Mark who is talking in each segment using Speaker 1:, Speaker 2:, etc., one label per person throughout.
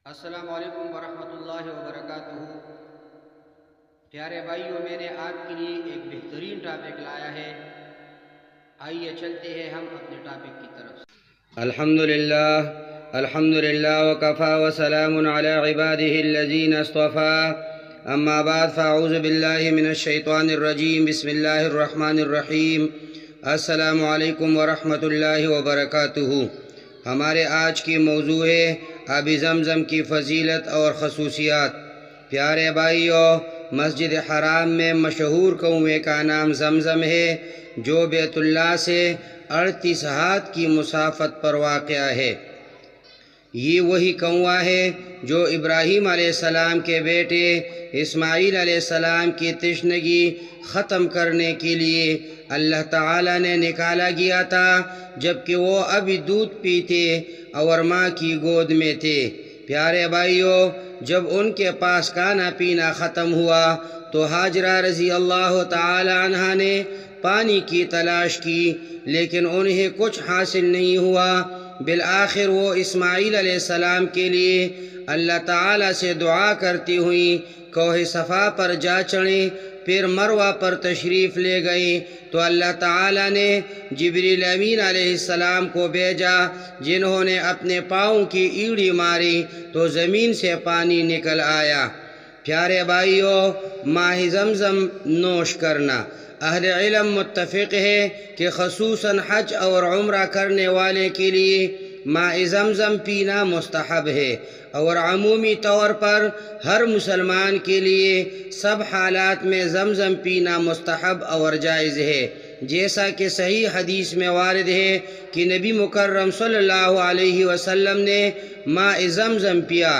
Speaker 1: السلام علیکم ورحمۃ اللہ وبرکاتہ۔ پیارے بھائیوں، میں نے آپ کے لیے ایک بہترین ٹاپک لایا ہے۔ آئیے چلتے ہیں ہم اپنے ٹاپک کی طرف۔ الحمدللہ وکفی وسلام علی عبادہ الذین اصطفی، اما بعد فاعوذ باللہ من الشیطان الرجیم، بسم اللہ الرحمن الرحیم۔ السلام علیکم ورحمۃ اللہ وبرکاتہ۔ ہمارے آج کی موضوع ہے آب زمزم کی فضیلت اور خصوصیات۔ پیارے بھائیوں، مسجد حرام میں مشہور کنویں کا نام زمزم ہے، جو بیت اللہ سے 38 ہاتھ کی مسافت پر واقع ہے۔ یہ وہی کنواں ہے جو ابراہیم علیہ السلام کے بیٹے اسماعیل علیہ السلام کی تشنگی ختم کرنے کے لیے اللہ تعالیٰ نے نکالا گیا تھا، جبکہ وہ ابھی دودھ پیتے اور ماں کی گود میں تھے۔ پیارے بھائیوں، جب ان کے پاس کھانا پینا ختم ہوا تو ہاجرہ رضی اللہ تعالی عنہا نے پانی کی تلاش کی، لیکن انہیں کچھ حاصل نہیں ہوا۔ بالآخر وہ اسماعیل علیہ السلام کے لیے اللہ تعالیٰ سے دعا کرتی ہوئی کوہ صفا پر جا چڑھیں، پھر مروہ پر تشریف لے گئیں تو اللہ تعالیٰ نے جبریل امین علیہ السلام کو بھیجا، جنہوں نے اپنے پاؤں کی ایڑی ماری تو زمین سے پانی نکل آیا۔ پیارے بھائیوں، ماہ زمزم نوش کرنا، اہل علم متفق ہے کہ خصوصاً حج اور عمرہ کرنے والے کے لیے ماء زمزم پینا مستحب ہے، اور عمومی طور پر ہر مسلمان کے لیے سب حالات میں زمزم پینا مستحب اور جائز ہے، جیسا کہ صحیح حدیث میں وارد ہے کہ نبی مکرم صلی اللہ علیہ وسلم نے ماء زمزم پیا۔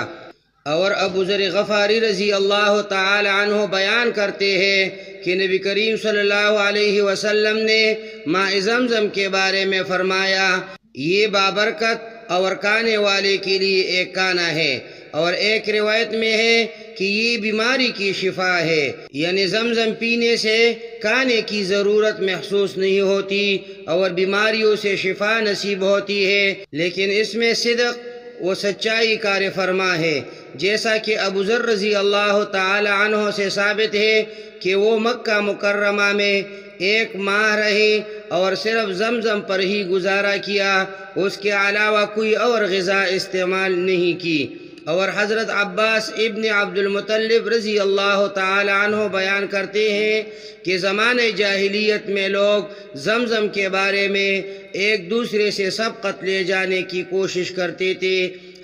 Speaker 1: اور ابو ذر غفاری رضی اللہ تعالی عنہ بیان کرتے ہیں کہ نبی کریم صلی اللہ علیہ وسلم نے ماء زمزم کے بارے میں فرمایا، یہ بابرکت اور کھانے والے کے لیے ایک کھانا ہے، اور ایک روایت میں ہے کہ یہ بیماری کی شفا ہے، یعنی زمزم پینے سے کھانے کی ضرورت محسوس نہیں ہوتی اور بیماریوں سے شفا نصیب ہوتی ہے، لیکن اس میں صدق و سچائی کار فرما ہے، جیسا کہ ابو ذر رضی اللہ تعالی عنہ سے ثابت ہے کہ وہ مکہ مکرمہ میں 1 ماہ رہے اور صرف زمزم پر ہی گزارا کیا، اس کے علاوہ کوئی اور غذا استعمال نہیں کی۔ اور حضرت عباس ابن عبد المطلب رضی اللہ تعالی عنہ بیان کرتے ہیں کہ زمانۂ جاہلیت میں لوگ زمزم کے بارے میں ایک دوسرے سے سبقت لے جانے کی کوشش کرتے تھے،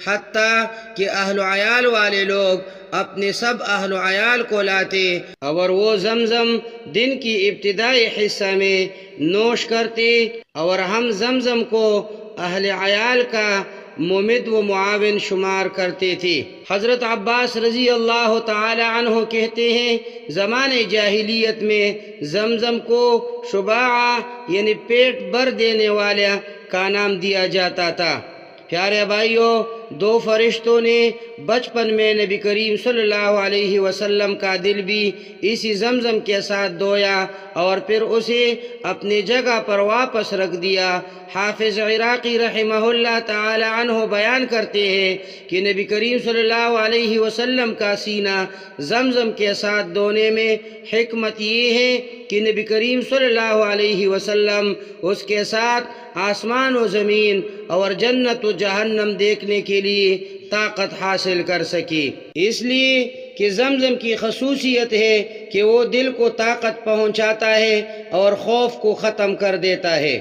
Speaker 1: حتیٰ کہ اہل و عیال والے لوگ اپنے سب اہل و عیال کو لاتے اور وہ زمزم دن کی ابتدائی حصہ میں نوش کرتے، اور ہم زمزم کو اہل عیال کا ممد و معاون شمار کرتے تھے۔ حضرت عباس رضی اللہ تعالی عنہ کہتے ہیں، زمانۂ جاہلیت میں زمزم کو شباعہ یعنی پیٹ بھر دینے والا کا نام دیا جاتا تھا۔ پیارے بھائیوں، 2 فرشتوں نے بچپن میں نبی کریم صلی اللہ علیہ وسلم کا دل بھی اسی زمزم کے ساتھ دھویا اور پھر اسے اپنی جگہ پر واپس رکھ دیا۔ حافظ عراقی رحمہ اللہ تعالی عنہ بیان کرتے ہیں کہ نبی کریم صلی اللہ علیہ وسلم کا سینہ زمزم کے ساتھ دھونے میں حکمت یہ ہے کہ نبی کریم صلی اللہ علیہ وسلم اس کے ساتھ آسمان و زمین اور جنت و جہنم دیکھنے کے لیے طاقت حاصل کر سکے، اس لیے کہ زمزم کی خصوصیت ہے کہ وہ دل کو طاقت پہنچاتا ہے اور خوف کو ختم کر دیتا ہے۔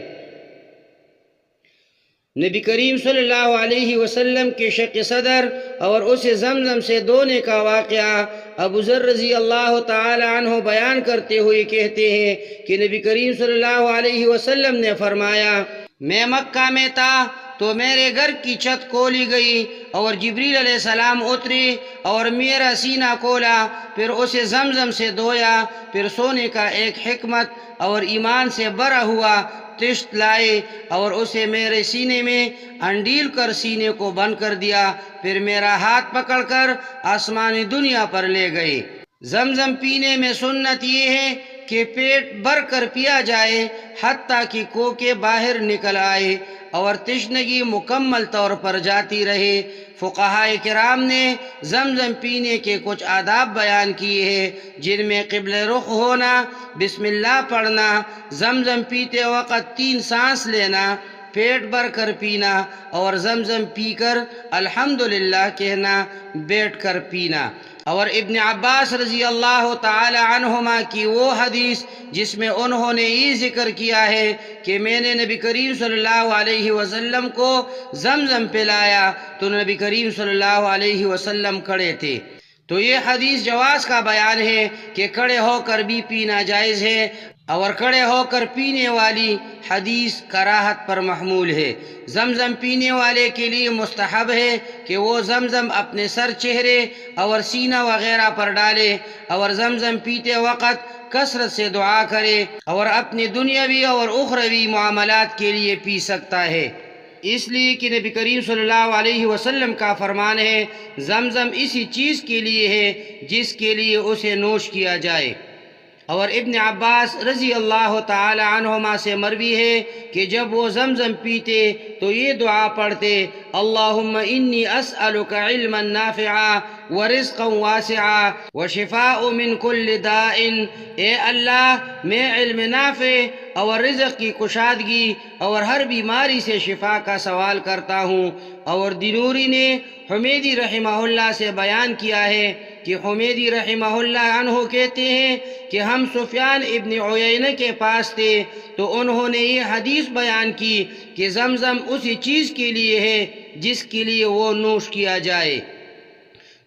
Speaker 1: نبی کریم صلی اللہ علیہ وسلم کے شق صدر اور اسے زمزم سے دھونے کا واقعہ ابو ذر رضی اللہ تعالی عنہ بیان کرتے ہوئے کہتے ہیں کہ نبی کریم صلی اللہ علیہ وسلم نے فرمایا، میں مکہ میں تھا تو میرے گھر کی چھت کھولی گئی اور جبریل علیہ السلام اترے اور میرا سینہ کھولا، پھر اسے زمزم سے دھویا، پھر سونے کا ایک حکمت اور ایمان سے بھرا ہوا طشت لائے اور اسے میرے سینے میں انڈیل کر سینے کو بند کر دیا، پھر میرا ہاتھ پکڑ کر آسمانی دنیا پر لے گئے۔ زمزم پینے میں سنت یہ ہے کہ پیٹ بھر کر پیا جائے، حتیٰ کہ کوکے باہر نکل آئے۔ اور تشنگی مکمل طور پر جاتی رہے۔ فقہائے کرام نے زمزم پینے کے کچھ آداب بیان کیے ہیں، جن میں قبل رخ ہونا، بسم اللہ پڑھنا، زمزم پیتے وقت 3 سانس لینا، پیٹ بھر کر پینا، اور زمزم پی کر الحمدللہ کہنا، بیٹھ کر پینا۔ اور ابن عباس رضی اللہ تعالی عنہما کی وہ حدیث جس میں انہوں نے یہ ذکر کیا ہے کہ میں نے نبی کریم صلی اللہ علیہ وسلم کو زمزم پلایا تو نبی کریم صلی اللہ علیہ وسلم کھڑے تھے، تو یہ حدیث جواز کا بیان ہے کہ کھڑے ہو کر بھی پینا جائز ہے، اور کھڑے ہو کر پینے والی حدیث کراہت پر محمول ہے۔ زمزم پینے والے کے لیے مستحب ہے کہ وہ زمزم اپنے سر، چہرے اور سینہ وغیرہ پر ڈالے، اور زمزم پیتے وقت کثرت سے دعا کرے، اور اپنی دنیاوی اور اخروی معاملات کے لیے پی سکتا ہے، اس لیے کہ نبی کریم صلی اللہ علیہ وسلم کا فرمان ہے، زمزم اسی چیز کے لیے ہے جس کے لیے اسے نوش کیا جائے۔ اور ابن عباس رضی اللہ تعالی عنہما سے مروی ہے کہ جب وہ زمزم پیتے تو یہ دعا پڑھتے، اللہم انی اسألک علما نافعا ورزقا واسعا وشفاء من کل داء، اے اللہ میں علم نافع اور رزق کی کشادگی اور ہر بیماری سے شفا کا سوال کرتا ہوں۔ اور دینوری نے حمیدی رحمہ اللہ سے بیان کیا ہے کہ حمیدی رحمہ اللہ عنہ کہتے ہیں کہ ہم سفیان ابن عیینہ کے پاس تھے تو انہوں نے یہ حدیث بیان کی کہ زمزم اسی چیز کے لیے ہے جس کے لیے وہ نوش کیا جائے۔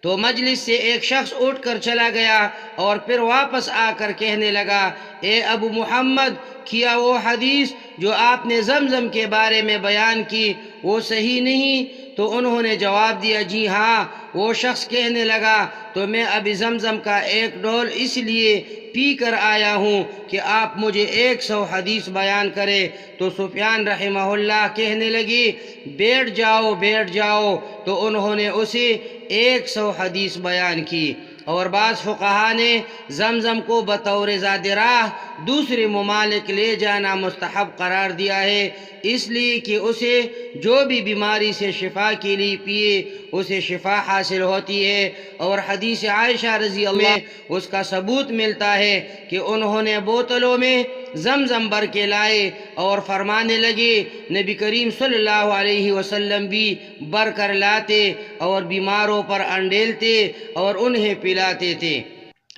Speaker 1: تو مجلس سے ایک شخص اٹھ کر چلا گیا اور پھر واپس آ کر کہنے لگا، اے ابو محمد، کیا وہ حدیث جو آپ نے زمزم کے بارے میں بیان کی وہ صحیح نہیں؟ تو انہوں نے جواب دیا، جی ہاں۔ وہ شخص کہنے لگا، تو میں ابھی زمزم کا ایک ڈول اس لیے پی کر آیا ہوں کہ آپ مجھے 100 حدیث بیان کرے۔ تو سفیان رحمہ اللہ کہنے لگی، بیٹھ جاؤ بیٹھ جاؤ۔ تو انہوں نے اسے 100 حدیث بیان کی۔ اور بعض فقہا نے زمزم کو بطور زاد راہ دوسرے ممالک لے جانا مستحب قرار دیا ہے، اس لیے کہ اسے جو بھی بیماری سے شفا کے لیے پیے اسے شفا حاصل ہوتی ہے۔ اور حدیث عائشہ رضی اللہ عنہ اس کا ثبوت ملتا ہے کہ انہوں نے بوتلوں میں زمزم بھر کے لائے اور فرمانے لگے، نبی کریم صلی اللہ علیہ وسلم بھی بھر کر لاتے اور بیماروں پر انڈیلتے اور انہیں پلاتے تھے۔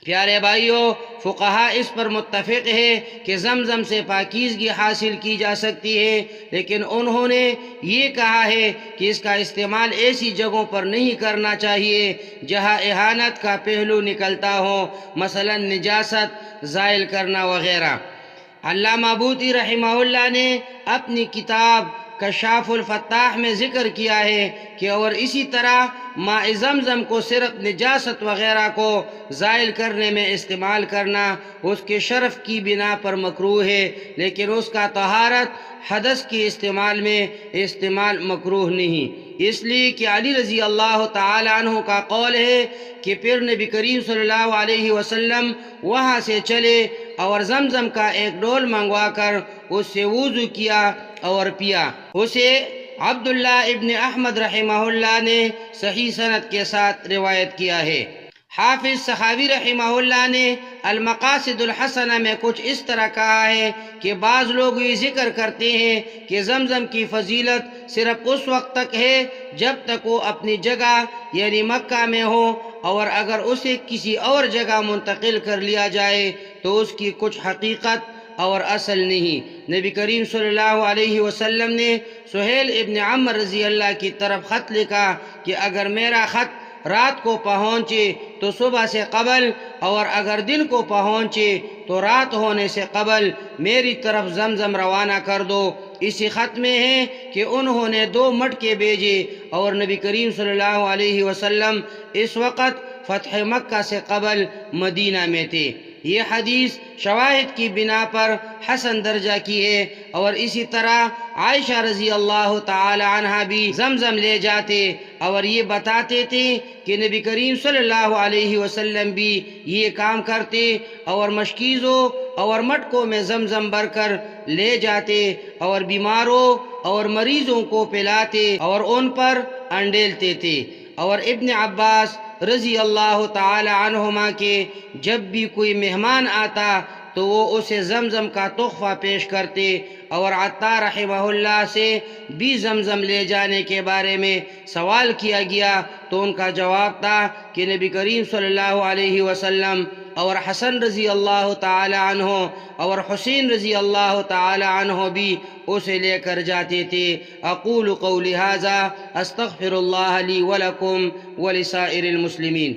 Speaker 1: پیارے بھائیوں، فقہا اس پر متفق ہے کہ زمزم سے پاکیزگی حاصل کی جا سکتی ہے، لیکن انہوں نے یہ کہا ہے کہ اس کا استعمال ایسی جگہوں پر نہیں کرنا چاہیے جہاں اہانت کا پہلو نکلتا ہو، مثلا نجاست زائل کرنا وغیرہ۔ علامہ بوطی رحمہ اللہ نے اپنی کتاب کشاف الفتاح میں ذکر کیا ہے کہ اور اسی طرح ماء زمزم کو صرف نجاست وغیرہ کو زائل کرنے میں استعمال کرنا اس کے شرف کی بنا پر مکروہ ہے، لیکن اس کا طہارت حدث کے استعمال میں استعمال مکروہ نہیں، اس لیے کہ علی رضی اللہ تعالی عنہ کا قول ہے کہ پھر نبی کریم صلی اللہ علیہ وسلم وہاں سے چلے اور زمزم کا ایک ڈول منگوا کر اس سے وضو کیا اور پیا۔ اسے عبداللہ ابن احمد رحمہ اللہ نے صحیح سند کے ساتھ روایت کیا ہے۔ حافظ سخاوی رحمہ اللہ نے المقاصد الحسنہ میں کچھ اس طرح کہا ہے کہ بعض لوگ یہ ذکر کرتے ہیں کہ زمزم کی فضیلت صرف اس وقت تک ہے جب تک وہ اپنی جگہ یعنی مکہ میں ہو، اور اگر اسے کسی اور جگہ منتقل کر لیا جائے تو اس کی کچھ حقیقت اور اصل نہیں۔ نبی کریم صلی اللہ علیہ وسلم نے سہیل ابن عمر رضی اللہ کی طرف خط لکھا کہ اگر میرا خط رات کو پہنچے تو صبح سے قبل، اور اگر دن کو پہنچے تو رات ہونے سے قبل میری طرف زمزم روانہ کر دو۔ اسی خط میں ہے کہ انہوں نے 2 مٹکے بھیجے، اور نبی کریم صلی اللہ علیہ وسلم اس وقت فتح مکہ سے قبل مدینہ میں تھے۔ یہ حدیث شواہد کی بنا پر حسن درجہ کی ہے، اور اسی طرح عائشہ رضی اللہ تعالی عنہ بھی زمزم لے جاتے اور یہ بتاتے تھے کہ نبی کریم صلی اللہ علیہ وسلم بھی یہ کام کرتے اور مشکیزوں اور مٹکوں میں زمزم بھر کر لے جاتے اور بیماروں اور مریضوں کو پلاتے اور ان پر انڈیلتے تھے۔ اور ابن عباس رضی اللہ تعالی عنہما کے جب بھی کوئی مہمان آتا تو وہ اسے زمزم کا تحفہ پیش کرتے، اور عطار رحمہ اللہ سے بھی زمزم لے جانے کے بارے میں سوال کیا گیا تو ان کا جواب تھا کہ نبی کریم صلی اللہ علیہ وسلم اور حسن رضی اللہ تعالی عنہ اور حسین رضی اللہ تعالی عنہ بھی اسے لے کر جاتے تھے۔ اقول قولی ھذا استغفر اللہ لی ولکم ولسائر المسلمین۔